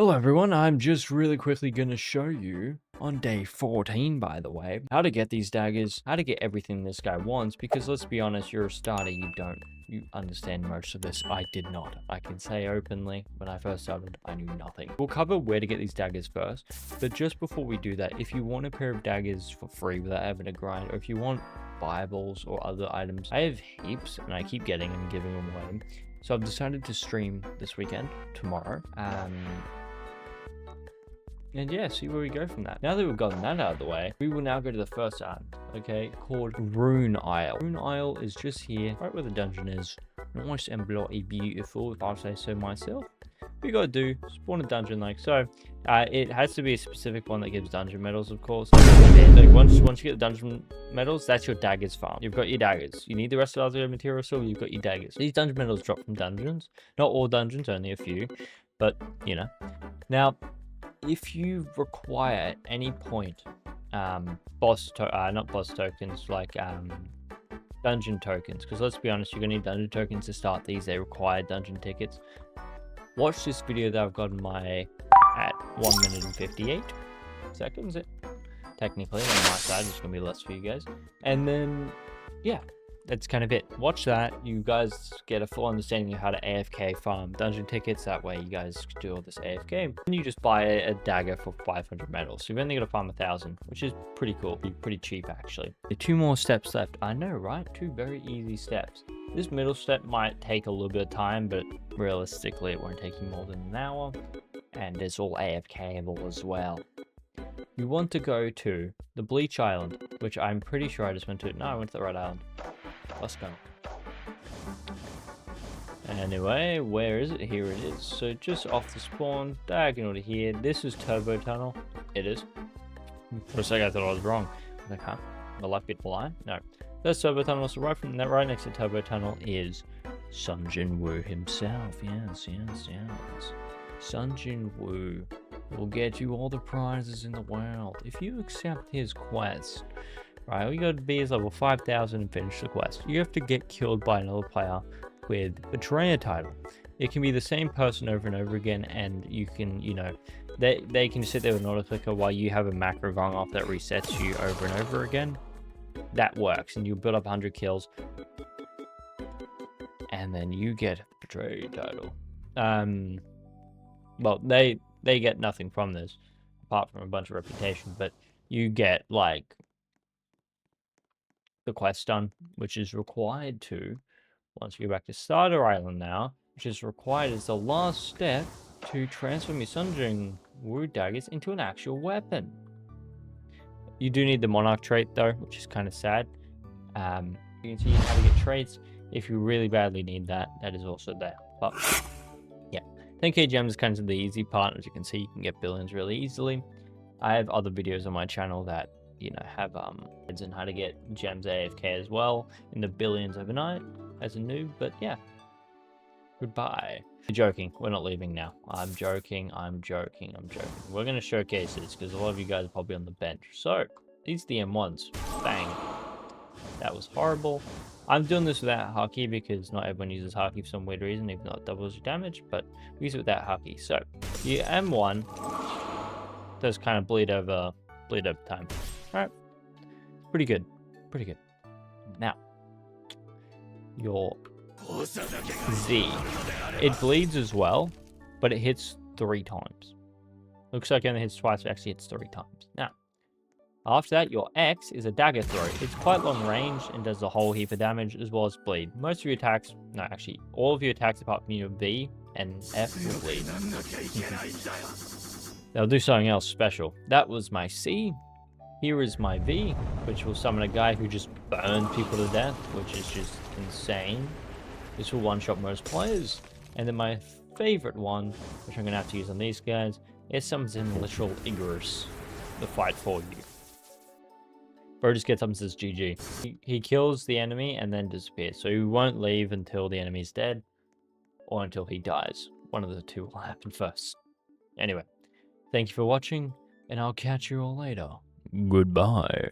Hello everyone, I'm just really quickly going to show you, on day 14 by the way, how to get these daggers, how to get everything this guy wants, because let's be honest, you're a starter, you understand most of this. I did not. I can say openly, when I first started, I knew nothing. We'll cover where to get these daggers first, but just before we do that, if you want a pair of daggers for free without having to grind, or if you want Bibles or other items, I have heaps, and I keep getting and giving them away. So I've decided to stream this weekend, tomorrow, and yeah, see where we go from that. Now that we've gotten that out of the way, we will now go to the first island, okay, called Rune Isle. Rune Isle is just here, right where the dungeon is. Nice and bloody beautiful, if I say so myself. What you gotta do, spawn a dungeon like so. It has to be a specific one that gives dungeon medals, of course. Like once you get the dungeon medals, that's your daggers farm. You've got your daggers. You need the rest of the other material, so you've got your daggers. These dungeon medals drop from dungeons. Not all dungeons, only a few, but you know. Now, if you require at any point not boss tokens, like dungeon tokens, because let's be honest, you're gonna need dungeon tokens to start these. They require dungeon tickets. Watch this video that I've got at 1 minute and 58 seconds. Technically on my side, it's gonna be less for you guys, and then yeah, that's kind of it. Watch that. You guys get a full understanding of how to AFK farm dungeon tickets. That way you guys can do all this AFK. And you just buy a dagger for 500 medals. So you've only got to farm 1,000, which is pretty cool. Pretty cheap, actually. There are 2 more steps left. I know, right? 2 very easy steps. This middle step might take a little bit of time, but realistically it won't take you more than an hour. And it's all AFKable as well. You want to go to the Bleach Island, which I'm pretty sure I just went to. No, I went to the right island. Let's go. Anyway, where is it? Here it is. So just off the spawn, diagonal to here. This is Turbo Tunnel. It is. For a second I thought I was wrong. Like, huh? The luck bit lie? No. That's Turbo Tunnel. So right from that, right next to Turbo Tunnel is Sun Jinwoo himself. Yes. Sun Jinwoo will get you all the prizes in the world if you accept his quest. Right, all you gotta be is level 5,000 and finish the quest. You have to get killed by another player with Betrayer title. It can be the same person over and over again, and you can, you know, they can sit there with an auto clicker while you have a macro going off that resets you over and over again. That works, and you build up 100 kills, and then you get Betrayer title. Well, they get nothing from this apart from a bunch of reputation, but you get like the quest done, which is required to, once you go back to Starter Island now, which is required as the last step to transform your Sun Jinwoo daggers into an actual weapon. You do need the Monarch trait though, which is kind of sad. You can see how to get traits if you really badly need that. That is also there. But yeah, 10k gems is kind of the easy part. As you can see, you can get billions really easily. I have other videos on my channel that, you know, have and how to get gems AFK as well in the billions overnight as a noob. But yeah, goodbye. I'm joking, we're not leaving now. I'm joking. We're gonna showcase this because a lot of you guys are probably on the bench. So these are the M1s. Bang. That was horrible. I'm doing this without Haki because not everyone uses Haki for some weird reason, even though it doubles your damage, but we use it without Haki. So your M1 does kind of bleed over time. Alright, pretty good. Now, your Z, it bleeds as well, but it hits 3 times. Looks like it only hits twice, but actually hits 3 times. Now, after that, your X is a dagger throw. It's quite long range and does a whole heap of damage as well as bleed. Most of your attacks, no, actually, all of your attacks apart from your V and F will bleed. They'll do something else special. That was my C. Here is my V, which will summon a guy who just burns people to death, which is just insane. This will one-shot most players. And then my favorite one, which I'm going to have to use on these guys, is summons in literal Icarus, the fight for you. Bro just gets up and says GG. He kills the enemy and then disappears. So he won't leave until the enemy's dead, or until he dies. One of the 2 will happen first. Anyway, thank you for watching, and I'll catch you all later. Goodbye.